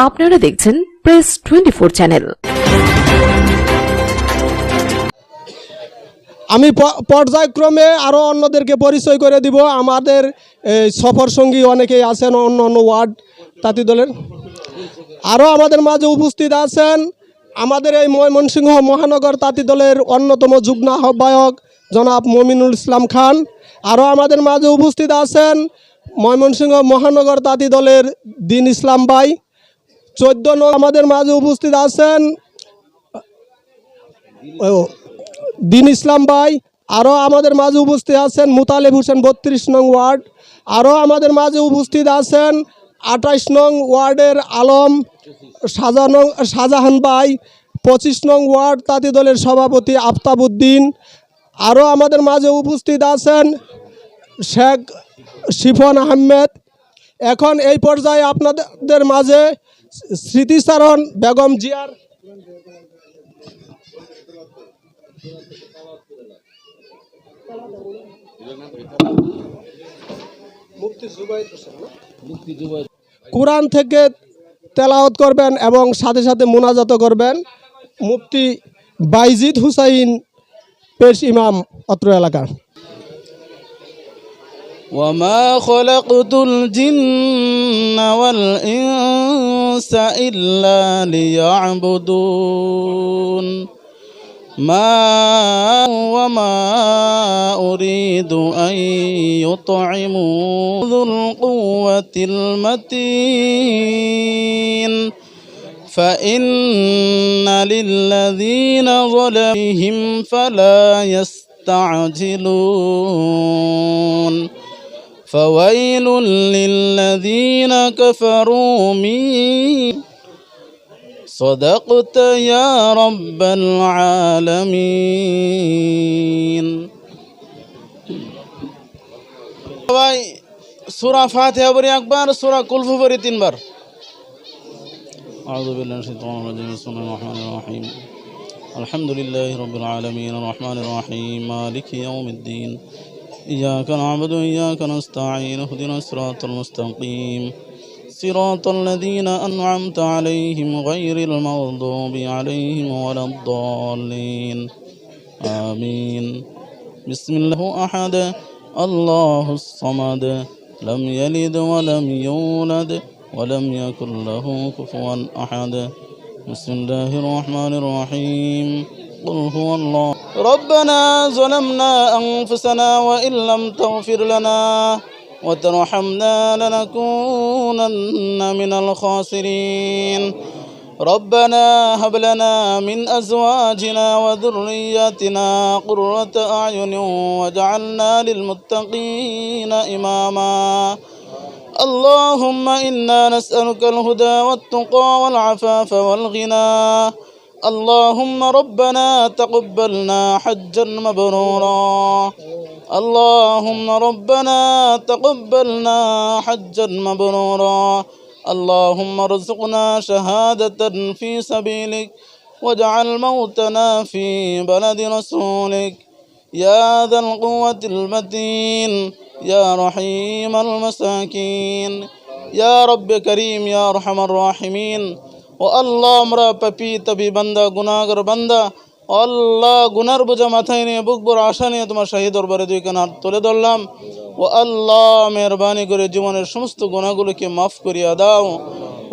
আপনারা দেখছেন press 24 channel. আমি পর্যায়ক্রমে আরও অন্যদেরকে পরিচয় করে দিব। আমাদের সফর সঙ্গী অনেকেই আছেন অন্য অন্য ওয়ার্ড তাঁতি দলের। আরও আমাদের মাঝে উপস্থিত আছেন আমাদের এই ময়মনসিংহ মহানগর তাঁতি দলের অন্যতম যুগ্ম আহ্বায়ক জনাব মমিনুল ইসলাম খান। আরও আমাদের মাঝে উপস্থিত আছেন ময়মনসিংহ মহানগর তাঁতি দলের দিন ইসলাম ভাই। 14 নং আমাদের মাঝে উপস্থিত আছেন দিন ইসলাম ভাই। আরও আমাদের মাঝে উপস্থিত আছেন মুতালেব হোসেন 32 নং ওয়ার্ড। আরও আমাদের মাঝে উপস্থিত আছেন 28 নং ওয়ার্ডের আলম শাহজাহান ভাই, 25 নং ওয়ার্ড তাঁতি দলের সভাপতি আফতাবউদ্দিন। আরও আমাদের মাঝে উপস্থিত আছেন শেখ শিফন আহমেদ। এখন এই পর্যায়ে আপনাদের মাঝে স্মৃতিচারণ বেগম জিয়ার কুরআন থেকে তেলাওয়াত করবেন এবং সাথে সাথে মোনাজাত করবেন মুফতি বাইজিদ হুসাইন পেশ ইমাম অত্র এলাকা। وما خلقت الجن والإنس إلا ليعبدون وما أريد أن يطعمون ذو القوة المتين فإن للذين ظلمهم فلا يستعجلون فويل للذين كفروا من صدقت يا رب العالمين ভাই সূরা ফাতিহা পড়ি একবার, সূরা কুলহু পড়ি 3 বার। আউযু বিল্লাহি মিনাশ শাইতানির রাজিম। বিসমিল্লাহির রহমানির রহিম। আলহামদুলিল্লাহি রাব্বিল আলামিন আর রহমানির রহিম মালিকি ইয়াউমিদ্দিন إياك نعبد وإياك نستعين اهدنا الصراط المستقيم صراط الذين أنعمت عليهم غير المغضوب عليهم ولا الضالين آمين بسم الله أحد الله الصمد لم يلد ولم يولد ولم يكن له كفوا أحد بسم الله الرحمن الرحيم قل هو الله ربنا ظلمنا أنفسنا وإن لم تغفر لنا وترحمنا لنكونن من الخاسرين ربنا هب لنا من أزواجنا وذرياتنا قرة أعين واجعلنا للمتقين إماما اللهم إنا نسألك الهدى والتقى والعفاف والغنى اللهم ربنا تقبلنا حجا مبرورا اللهم ربنا تقبلنا حجا مبرورا اللهم ارزقنا شهادة في سبيلك واجعل موتنا في بلد رسولك يا ذا القوة المتين يا رحيم المساكين يا رب كريم يا أرحم الراحمين ও আল্লাহ আমরা পাপী তবি বান্দা গুনাহগার বান্দা ও আল্লাহ গুনার বোঝা মাথায় নিয়ে বুক ভরা আশা নিয়ে তোমার শাহী দরবারে দুই কান হাত তুলে ধরলাম। ও আল্লাহ মেহরবানি করে জীবনের সমস্ত গুনাহগুলোকে মাফ করিয়া দাও।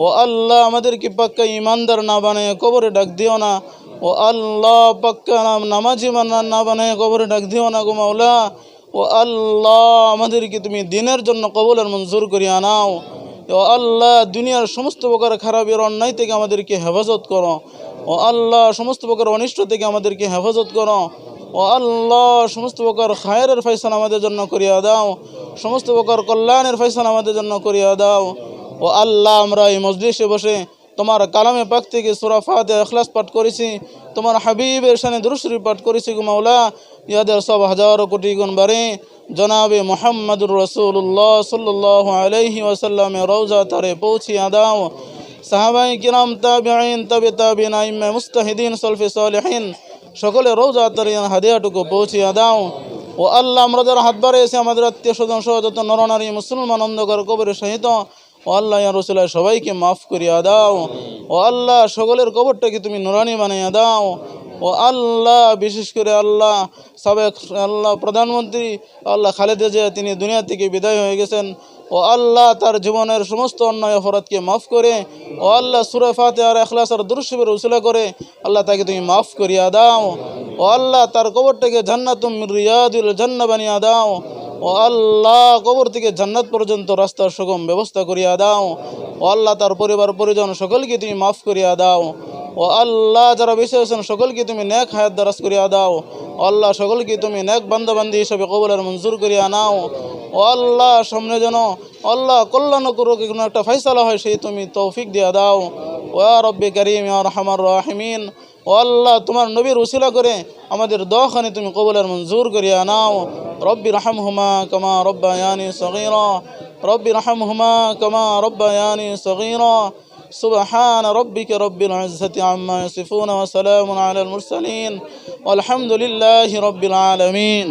ও আল্লাহ আমাদেরকে পাক্কা ইমানদার না বানিয়ে কবরে ডাক দিও না। ও আল্লাহ পাক্কা নামাজি না বানিয়ে কবরে ডাক দিও না গো মাওলা। ও আল্লাহ আমাদেরকে তুমি দিনের জন্য কবুলের মঞ্জুর করিয়া নাও। ও আল্লাহ দুনিয়ার সমস্ত প্রকার খারাপের অন্যায় থেকে আমাদেরকে হেফাজত করো। ও আল্লাহ সমস্ত প্রকার অনিষ্ট থেকে আমাদেরকে হেফাজত করো। ও আল্লাহ সমস্ত প্রকার খায়রের ফয়সালা আমাদের জন্য করিয়া দাও। সমস্ত প্রকার কল্যাণের ফয়সালা আমাদের জন্য করিয়া দাও। ও আল্লাহ আমরা এই মজলিসে বসে তোমার কালামে পাক থেকে সূরা ফাতিহা ইখলাস পাঠ করেছি, তোমার হাবিবের শানে দুরূদ শরীফ পাঠ করেছি গো মাওলা। ইয়াদের সব হাজারো কোটি গুণ বাড়ে জনাবে মুহাম্মদুর রাসূলুল্লাহ সাল্লাল্লাহু আলাইহি ওয়াসাল্লামের রওজা তারে পৌঁছিয়া দাও। সাহাবায়ে কিরাম তাবিঈন তাবে তাবিঈন আইম্মা মুস্তাহিদিন সলফে সালেহিন সকলে রওজা তারে হাদিয়াটুকু পৌঁছিয়া দাও। ও আল্লাহ আমরা যারা হাত বাড়িয়েছি আমাদের আত্মীয় স্বজন সহ যত নরনারী মুসলমান অন্ধকার কবরে সহিত ও আল্লাহ ইয়া রাসূলুল্লাহ সবাইকে মাফ করিয়া দাও। ও আল্লাহ সকলের কবরটাকে তুমি নুরানি বানাইয়া দাও। ও আল্লাহ বিশেষ করে আল্লাহ সাবেক আল্লাহ প্রধানমন্ত্রী আল্লাহ খালেদা জিয়া তিনি দুনিয়া থেকে বিদায় হয়ে গেছেন। ও আল্লাহ তার জীবনের সমস্ত অন্যায় অপরাধকে মাফ করে, ও আল্লাহ সূরা ফাতিহা আর ইখলাস আর দুরূদ শরীফের উসিলা করে আল্লাহ তাকে তুমি মাফ করিয়া দাও। ও আল্লাহ তার কবরটাকে জান্নাতুম মিন রিয়াদিল জান্নাহ বানিয়া দাও। ও আল্লাহ কবর থেকে জান্নাত পর্যন্ত রাস্তার সুগম ব্যবস্থা করিয়া দাও। ও আল্লাহ তার পরিবার পরিজন সকলকে তুমি মাফ করিয়া দাও। ও আল্লাহ যারা বেঁচে আছেন সকলকে তুমি নেক হায়াত দারাজ করিয়া দাও। ও আল্লাহ সকলকে তুমি নেক বান্দাবান্দি হিসাবে কবুলের মঞ্জুর করিয়া নাও। ও আল্লাহ সামনে যেন আল্লাহ কল্যাণ করুক কোনো একটা ফয়সালা হয় সেই তুমি তৌফিক দিয়া দাও। ও ইয়া রব্বি কারীম ইয়া আরহামার রাহিমিন। ও আল্লাহ তোমার নবীর উসিলা করে আমাদের দোয়াখানি তুমি কবুলের মঞ্জুর করিয়া নাও। রব্বি রহমহুমা কামা রব্বায়ানি সগীরা। রব্বি রহমহুমা কামা রব্বায়ানি সগীরা। سبحان ربك رب العزة عما يصفون وسلام على المرسلين والحمد لله رب العالمين.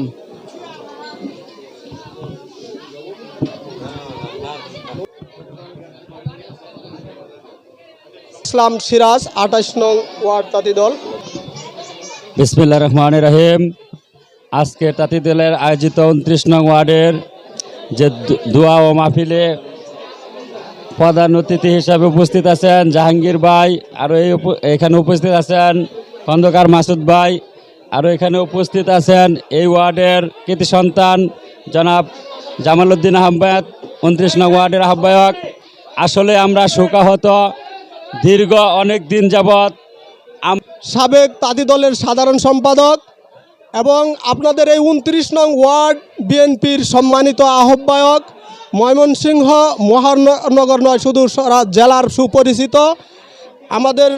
ইসলাম সিরাজ 28 নং ওয়ার্ড তাঁতি দল। বিসমিল্লাহির রহমানির রহিম। আজকে তাঁতি দলের আয়োজিত 29 নং ওয়ার্ডের যে দোয়া ও মাহফিলে প্রধান অতিথি হিসাবে উপস্থিত আছেন জাহাঙ্গীর ভাই, আরও এখানে উপস্থিত আছেন খন্দকার মাসুদ ভাই, আরও এখানে উপস্থিত আছেন এই ওয়ার্ডের কৃতি সন্তান জনাব জামাল উদ্দিন আহমেদ 29 নং ওয়ার্ডের আহ্বায়ক। আসলে আমরা শোকাহত, দীর্ঘ অনেক দিন যাবৎ সাবেক তাঁতি দলের সাধারণ সম্পাদক এবং আপনাদের এই 29 নং ওয়ার্ড বিএনপির সম্মানিত আহ্বায়ক, ময়মনসিংহ মহানগর নয় শুধু জেলার সুপরিচিত আমাদের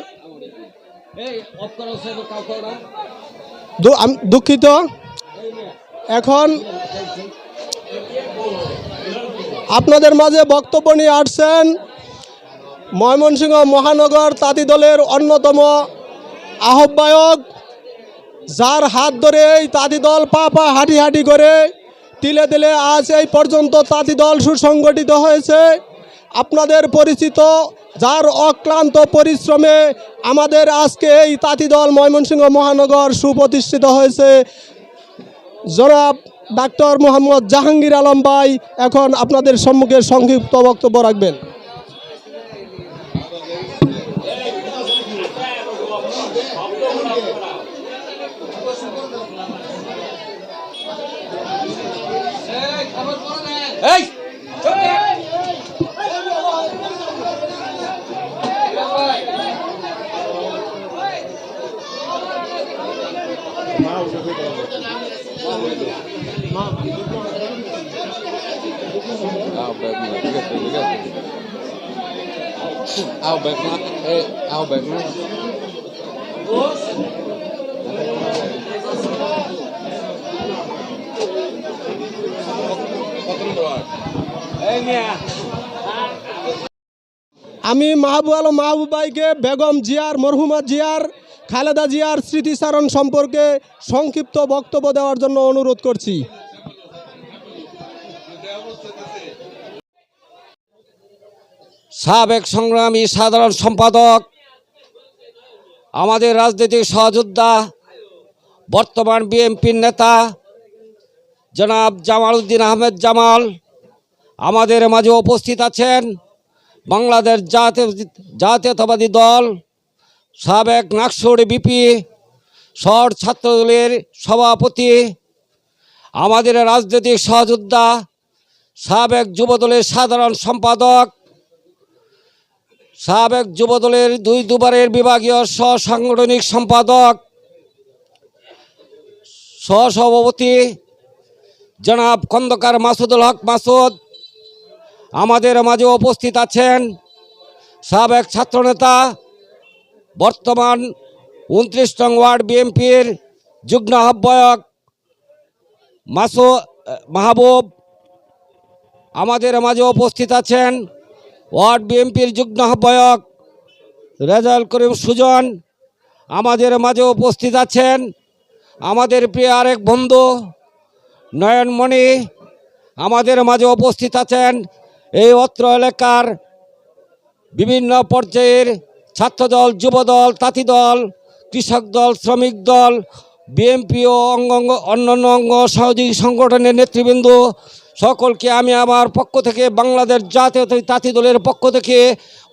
দুঃখিত। এখন আপনাদের মাঝে বক্তব্য নিয়ে আসছেন ময়মনসিংহ মহানগর তাঁতি দলের অন্যতম আহ্বায়ক, যার হাত ধরে এই তাঁতি দল পা পা হাঁটি হাঁটি করে তিলে তিলে আজ এই পর্যন্ত তাঁতি দল সুসংগঠিত হয়েছে। আপনাদের পরিচিত, যার অক্লান্ত পরিশ্রমে আমাদের আজকে এই তাঁতি দল ময়মনসিংহ মহানগর সুপ্রতিষ্ঠিত হয়েছে। জনাব ডাক্তার মোহাম্মদ জাহাঙ্গীর আলম ভাই এখন আপনাদের সম্মুখে সংক্ষিপ্ত বক্তব্য রাখবেন। আমি মাহবুব আলম মাহবুব ভাইকে বেগম জিয়ার, মরহুমা জিয়ার, খালেদা জিয়ার স্মৃতিচারণ সম্পর্কে সংক্ষিপ্ত বক্তব্য দেওয়ার জন্য অনুরোধ করছি। সাবেক সংগ্রামী সাধারণ সম্পাদক, আমাদের রাজনৈতিক সহযোদ্ধা, বর্তমান বিএনপির নেতা জনাব জামাল উদ্দিন আহমেদ জামাল আমাদের মাঝে উপস্থিত আছেন। বাংলাদেশ জাতীয়তাবাদী দল সাবেক নাকসুর বিপি শহর ছাত্রদলের সভাপতি, আমাদের রাজনৈতিক সহযোদ্ধা, সাবেক যুবদলের সাধারণ সম্পাদক, সাবেক যুবদলের দুবারের বিভাগীয় সাংগঠনিক সম্পাদক, সহসভাপতি জনাব খন্দকার মাসুদুল হক মাসুদ আমাদের মাঝে উপস্থিত আছেন। সাবেক ছাত্রনেতা, বর্তমান 29 নং ওয়ার্ড বিএনপির যুগ্ম আহ্বায়ক মাহবুব আমাদের মাঝে উপস্থিত আছেন। ওয়ার্ড বিএনপির যুগ্ম আহ্বায়ক রেজাউল করিম সুজন আমাদের মাঝে উপস্থিত আছেন। আমাদের প্রিয় আরেক বন্ধু নয়নমণি আমাদের মাঝে উপস্থিত আছেন। এই অত্র এলাকার বিভিন্ন পর্যায়ের ছাত্রদল, যুবদল, তাঁতি দল, কৃষক দল, শ্রমিক দল, বিএনপি ও অন্যান্য অঙ্গ সহযোগী সংগঠনের নেতৃবৃন্দ সকলকে আমি আমার পক্ষ থেকে, বাংলাদেশ জাতীয় তাঁতি দলের পক্ষ থেকে,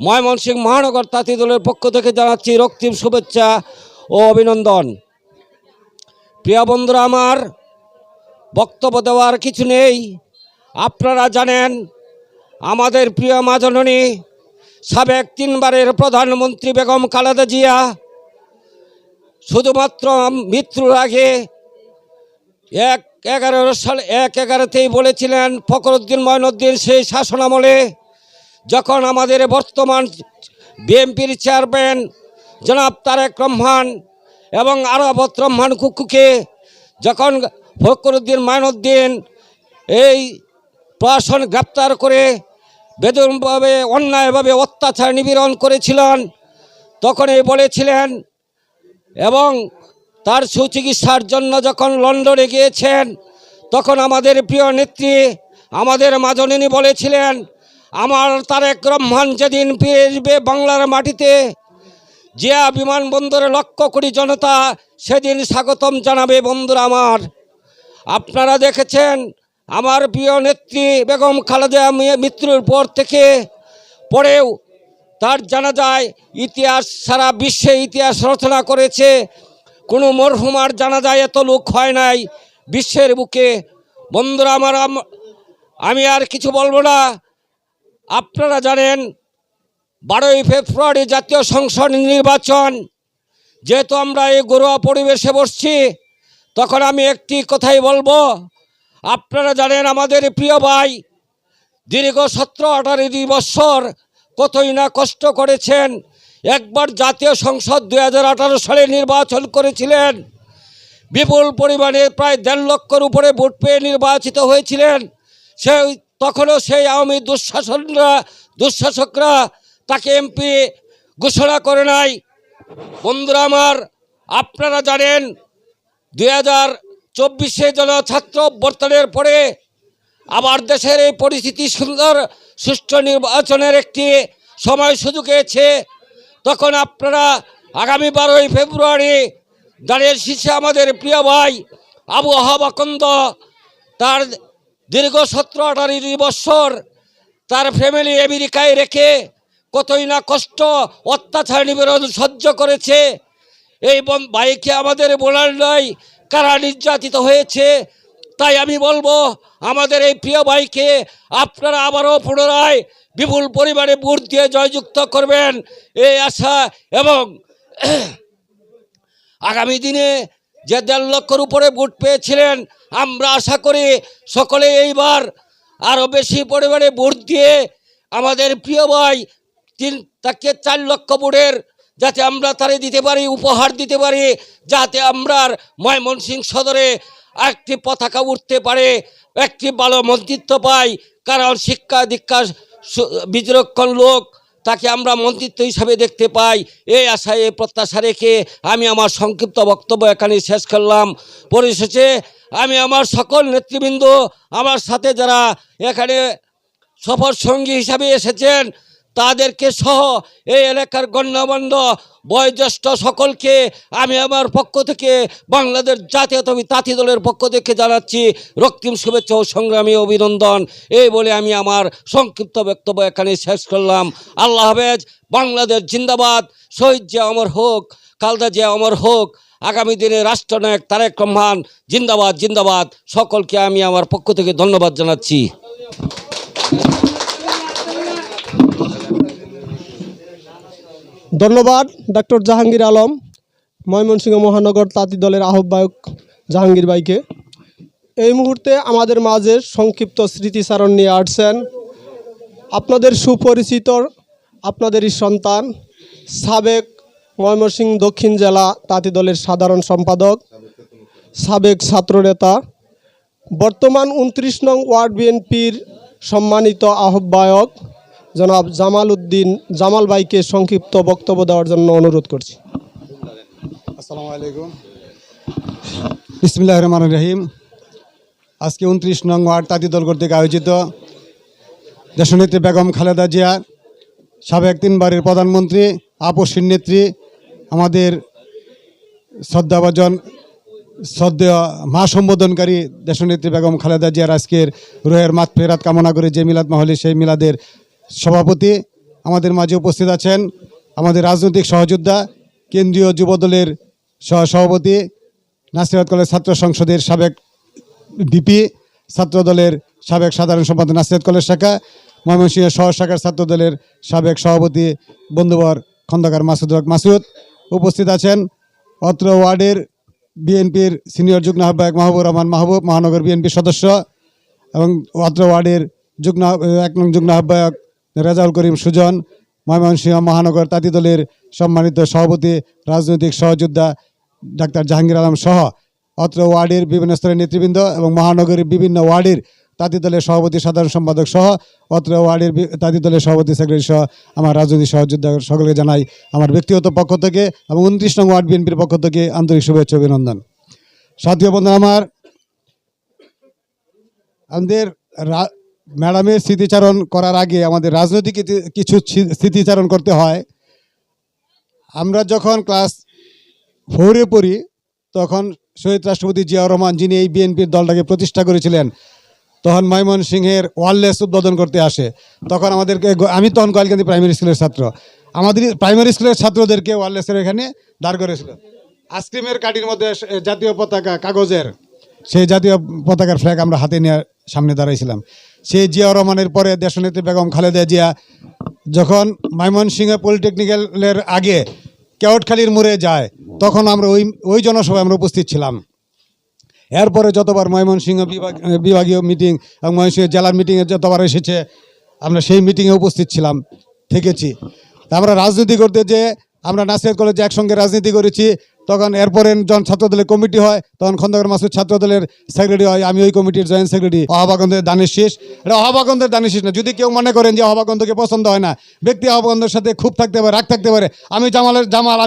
ময়মনসিংহ মহানগর তাঁতি দলের পক্ষ থেকে জানাচ্ছি রক্তিম শুভেচ্ছা ও অভিনন্দন। প্রিয় বন্ধুরা, আমার বক্তব্য দেওয়ার কিছু নেই। আপনারা জানেন আমাদের প্রিয় মা জননী সাবেক 3 বারের প্রধানমন্ত্রী বেগম খালেদা জিয়া শুধুমাত্র মৃত্যুর আগে 1/11 বলেছিলেন, ফখরুদ্দিন মঈনুদ্দিন সেই শাসনামলে যখন আমাদের বর্তমান বিএনপির চেয়ারম্যান জনাব তারেক রহমান এবং আরাফাত রহমান কুকুকে যখন ফখরুদ্দিন মঈনুদ্দিন এই প্রশাসন গ্রেপ্তার করে বেদমভাবে অন্যায়ভাবে অত্যাচার নিপীড়ন করেছিলেন, তখনই বলেছিলেন এবং তার সুচিকিৎসার জন্য যখন লন্ডনে গিয়েছেন, তখন আমাদের প্রিয় নেত্রী আমাদের মা জননী বলেছিলেন, আমার তারেক রহমান যেদিন ফিরে আসবে বাংলার মাটিতে, জিয়া বিমানবন্দরে লক্ষ কোটি জনতা সেদিন স্বাগতম জানাবে। বন্ধুরা আমার, আপনারা দেখেছেন আমার প্রিয় নেত্রী বেগম খালেদা মৃত্যুর পর থেকে পরেও তার জানাজায় ইতিহাস, সারা বিশ্বে ইতিহাস রচনা করেছে। কোনো মরহুমার জানাজায় এত লোক হয় নাই বিশ্বের বুকে। বন্ধুরা আমার, আমি আর কিছু বলবো না। আপনারা জানেন 12ই ফেব্রুয়ারি জাতীয় সংসদ নির্বাচন, যেহেতু আমরা এই ঘরোয়া পরিবেশে বসছি, তখন আমি একটি কথাই বলবো। আপনারা জানেন আমাদের প্রিয় ভাই দীর্ঘ 17-18 বছর কতই না কষ্ট করেছেন। একবার জাতীয় সংসদ 2018 সালে নির্বাচন করেছিলেন, বিপুল পরিমাণে প্রায় 1.5 লক্ষের উপরে ভোট পেয়ে নির্বাচিত হয়েছিলেন। তখনও সেই আওয়ামী দুঃশাসকরা তাকে এমপি ঘোষণা করে নাই। বন্ধুরা আমার, আপনারা জানেন 2024 যেন ছাত্র অভ্যর্থনের পরে আবার দেশের এই পরিস্থিতি সুন্দর সুষ্ঠু নির্বাচনের একটি সময় সুযোগ এসেছে। তখন আপনারা আগামী 12ই ফেব্রুয়ারি দাঁড়িয়ে শীর্ষে আমাদের প্রিয় ভাই আবু ওহাব আকন্দ, তার দীর্ঘ 17-18 বছর তার ফ্যামিলি আমেরিকায় রেখে কতই না কষ্ট, অত্যাচার নিপীড়ন সহ্য করেছে। এই ভাইকে আমাদের বলার নয় কারা নির্যাতিত হয়েছে। তাই আমি বলবো আমাদের এই প্রিয় ভাইকে আপনারা আবারও পুনরায় বিপুল পরিমাণে ভোট দিয়ে জয়যুক্ত করবেন এই আশা, এবং আগামী দিনে যে 1.5 লক্ষের উপরে ভোট পেয়েছিলেন, আমরা আশা করি সকলে এইবার আরও বেশি পরিমাণে ভোট দিয়ে আমাদের প্রিয় ভাই তাকে 4 লক্ষ ভোটের যাতে আমরা তারে দিতে পারি, উপহার দিতে পারি, যাতে আমরা ময়মনসিংহ সদরে একটি পতাকা উঠতে পারে, একটি ভালো মন্ত্রিত্ব পাই। কারণ শিক্ষা দীক্ষা বিচক্ষণ লোক, তাকে আমরা মন্ত্রিত্ব হিসাবে দেখতে পাই। এই আশায়, এই প্রত্যাশা রেখে আমি আমার সংক্ষিপ্ত বক্তব্য এখানে শেষ করলাম। পরিশেষে আমি আমার সকল নেতৃবৃন্দ, আমার সাথে যারা এখানে সফর সঙ্গী হিসাবে এসেছেন, তাদেরকে সহ এই এলাকার গণ্যমান্য বয়োজ্যেষ্ঠ সকলকে আমি আমার পক্ষ থেকে, বাংলাদেশ জাতীয়তাবাদী তাঁতি দলের পক্ষ থেকে জানাচ্ছি রক্তিম শুভেচ্ছা ও সংগ্রামী অভিনন্দন। এই বলে আমি আমার সংক্ষিপ্ত বক্তব্য এখানে শেষ করলাম। আল্লাহ হাফেজ। বাংলাদেশ জিন্দাবাদ। শহীদ জিয়া অমর হোক, খালেদা জিয়া অমর হোক। আগামী দিনে রাষ্ট্রনায়ক তারেক রহমান জিন্দাবাদ, জিন্দাবাদ। সকলকে আমি আমার পক্ষ থেকে ধন্যবাদ জানাচ্ছি। ধন্যবাদ ডক্টর জাহাঙ্গীর আলম, ময়মনসিংহ মহানগর তাঁতি দলের আহ্বায়ক জাহাঙ্গীর ভাইকে। এই মুহূর্তে আমাদের মাঝে সংক্ষিপ্ত স্মৃতিচারণ নিয়ে আসছেন আপনাদের সুপরিচিত, আপনাদেরই সন্তান, সাবেক ময়মনসিংহ দক্ষিণ জেলা তাঁতি দলের সাধারণ সম্পাদক, সাবেক ছাত্রনেতা, বর্তমান 29 নং ওয়ার্ড বিএনপির সম্মানিত আহ্বায়ক জনাব জামাল ভাইকে সংক্ষিপ্ত বক্তব্য দেওয়ার জন্য অনুরোধ করছি। আসসালামু আলাইকুম। বিসমিল্লাহির রহমানির রহিম। আজকে 29 নং ওয়ার্ড তাঁতি দল কর্তৃক আয়োজিত দেশনেত্রী বেগম খালেদা জিয়া সাবেক 3বারের প্রধানমন্ত্রী, আপসীর নেত্রী, আমাদের শ্রদ্ধেয় মা সম্বোধনকারী দেশনেত্রী বেগম খালেদা জিয়ার আজকের রুহের মাগফিরাত কামনা করে যে মিলাদ মাহফিল, সেই মিলাদের সভাপতি আমাদের মাঝে উপস্থিত আছেন। আমাদের রাজনৈতিক সহযোদ্ধা, কেন্দ্রীয় যুবদলের সভাপতি, নাসিরাবাদ কলেজ ছাত্র সংসদের সাবেক ভিপি, ছাত্রদলের সাবেক সাধারণ সম্পাদক নাসিরাবাদ কলেজ শাখা, ময়মনসিংহের শহর শাখার ছাত্রদলের সাবেক সভাপতি বন্ধুবর খন্দকার মাসুদুল হক মাসুদ। উপস্থিত আছেন অত্র ওয়ার্ডের বিএনপির সিনিয়র যুগ্ম আহ্বায়ক মাহবুবুর রহমান মাহবুব, মহানগর বিএনপির সদস্য, এবং অত্র ওয়ার্ডের 1 নং যুগ্ম আহ্বায়ক রেজাউল করিম সুজন, ময়মনসিংহ মহানগর তাঁতি দলের সম্মানিত সভাপতি, রাজনৈতিক সহযোদ্ধা ডাক্তার জাহাঙ্গীর আলম সহ অত্র ওয়ার্ডের বিভিন্ন স্তরের নেতৃবৃন্দ এবং মহানগরীর বিভিন্ন ওয়ার্ডের তাঁতি দলের সভাপতি, সাধারণ সম্পাদক সহ অত্র ওয়ার্ডের তাঁতি দলের সভাপতি, সেক্রেটারি সহ আমার রাজনৈতিক সহযোদ্ধা সকলকে জানাই আমার ব্যক্তিগত পক্ষ থেকে এবং 29 নং ওয়ার্ড বিএনপির পক্ষ থেকে আন্তরিক শুভেচ্ছা অভিনন্দন। সাথী বন্ধুরা, আমাদের ম্যাডামের স্মৃতিচারণ করার আগে আমাদের রাজনৈতিক কিছু স্মৃতিচারণ করতে হয়। আমরা যখন ক্লাস 4-এ পড়ি তখন শহীদ রাষ্ট্রপতি জিয়াউর রহমান, যিনি এই বিএনপির দলটাকে প্রতিষ্ঠা করেছিলেন, তখন ময়মনসিংহের ওয়ারলেস উদ্বোধন করতে আসে। তখন আমাদেরকে, আমি তখন গোয়ালকান্দি প্রাইমারি স্কুলের ছাত্র, আমাদের প্রাইমারি স্কুলের ছাত্রদেরকে ওয়ারলেসের এখানে দাঁড় করেছিল। আইসক্রিমের কাঠির মধ্যে জাতীয় পতাকা, কাগজের সেই জাতীয় পতাকার ফ্ল্যাগ আমরা হাতে নিয়ে সামনে দাঁড়াইছিলাম। সেই জিয়াউর রহমানের পরে দেশনেত্রী বেগম খালেদা জিয়া যখন ময়মনসিংহ পলিটেকনিক্যালের আগে কেওটখালীর মোড়ে যায়, তখন আমরা ওই জনসভায় আমরা উপস্থিত ছিলাম। এরপরে যতবার ময়মনসিংহ বিভাগীয় মিটিং এবং ময়মনসিংহ জেলার মিটিংয়ে যতবার এসেছে, আমরা সেই মিটিংয়ে উপস্থিত ছিলাম, থেকেছি। তা আমরা রাজনীতি করতে যে আমরা নাসিরাবাদ কলেজে একসঙ্গে রাজনীতি করেছি। তখন এরপরে যখন ছাত্রদলের কমিটি হয়, তখন খন্দকার মাসুদ ছাত্রদলের সেক্রেটারি হয়, আমি ওই কমিটির জয়েন্ট সেক্রেটারি। অহাবাগন্ধের দানের শীষ, এটা অহাবাগন্ধের দানের শীষ না। যদি কেউ মনে করেন যে অহাবাগন্ধকে পছন্দ হয় না, ব্যক্তি অহাবাগন্ধের সাথে খুব থাকতে পারে, রাগ থাকতে পারে। আমি জামাল,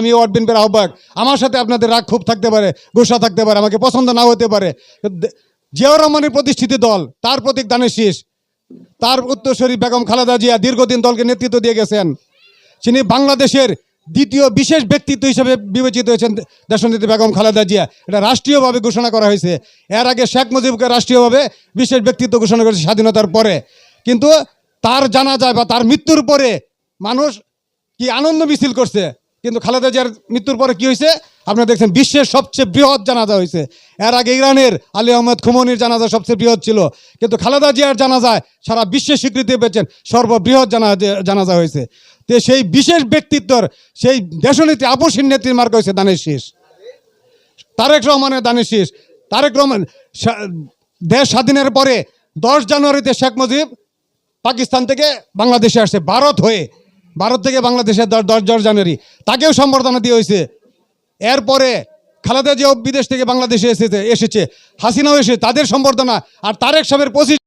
আমি ওয়ার্ড বিএনপির আহ্বায়ক, আমার সাথে আপনাদের রাগ খুব থাকতে পারে, গুসা থাকতে পারে, আমাকে পছন্দ নাও হতে পারে। জিয়াউর রহমানের প্রতিষ্ঠিত দল, তার প্রতীক দানের শীষ, তার উত্তরসূরি বেগম খালেদা জিয়া দীর্ঘদিন দলকে নেতৃত্ব দিয়ে গেছেন। তিনি বাংলাদেশের দ্বিতীয় বিশেষ ব্যক্তিত্ব হিসেবে বিবেচিত হয়েছেন দেশনেত্রী বেগম খালেদা জিয়া। এটা রাষ্ট্রীয়ভাবে ঘোষণা করা হয়েছে। এর আগে শেখ মুজিবকে রাষ্ট্রীয়ভাবে বিশেষ ব্যক্তিত্ব ঘোষণা করেছে স্বাধীনতার পরে। কিন্তু তার জানাজা বা তার মৃত্যুর পরে মানুষ কি আনন্দ মিছিল করছে, কিন্তু খালেদা জিয়ার মৃত্যুর পরে কি হয়েছে আপনারা দেখছেন, বিশ্বের সবচেয়ে বৃহৎ জানাজা হয়েছে। এর আগে ইরানের আলী আহমদ খুমনির জানাজা সবচেয়ে বৃহৎ ছিল, কিন্তু খালেদা জিয়ার জানাজায় সারা বিশ্বে স্বীকৃতি পেয়েছেন, সর্ববৃহৎ জানাজা হয়েছে। তো সেই বিশেষ ব্যক্তিত্বর, সেই দেশনেত্রী আপসীর নেত্রীর মার্কা হয়েছে দানের শীষ, তারেক রহমানের দানের শীষ। তারেক রহমান দেশ স্বাধীনের পরে 10 জানুয়ারিতে শেখ মুজিব পাকিস্তান থেকে বাংলাদেশে আসছে, ভারত থেকে বাংলাদেশে 10 জানুয়ারি তাকেও সম্বর্ধনা দিয়ে হয়েছে। এরপরে খালেদা জিয়া বিদেশ থেকে বাংলাদেশে এসেছে, হাসিনাও এসে তাদের সম্বর্ধনা। আর তারেক সাহেবের 25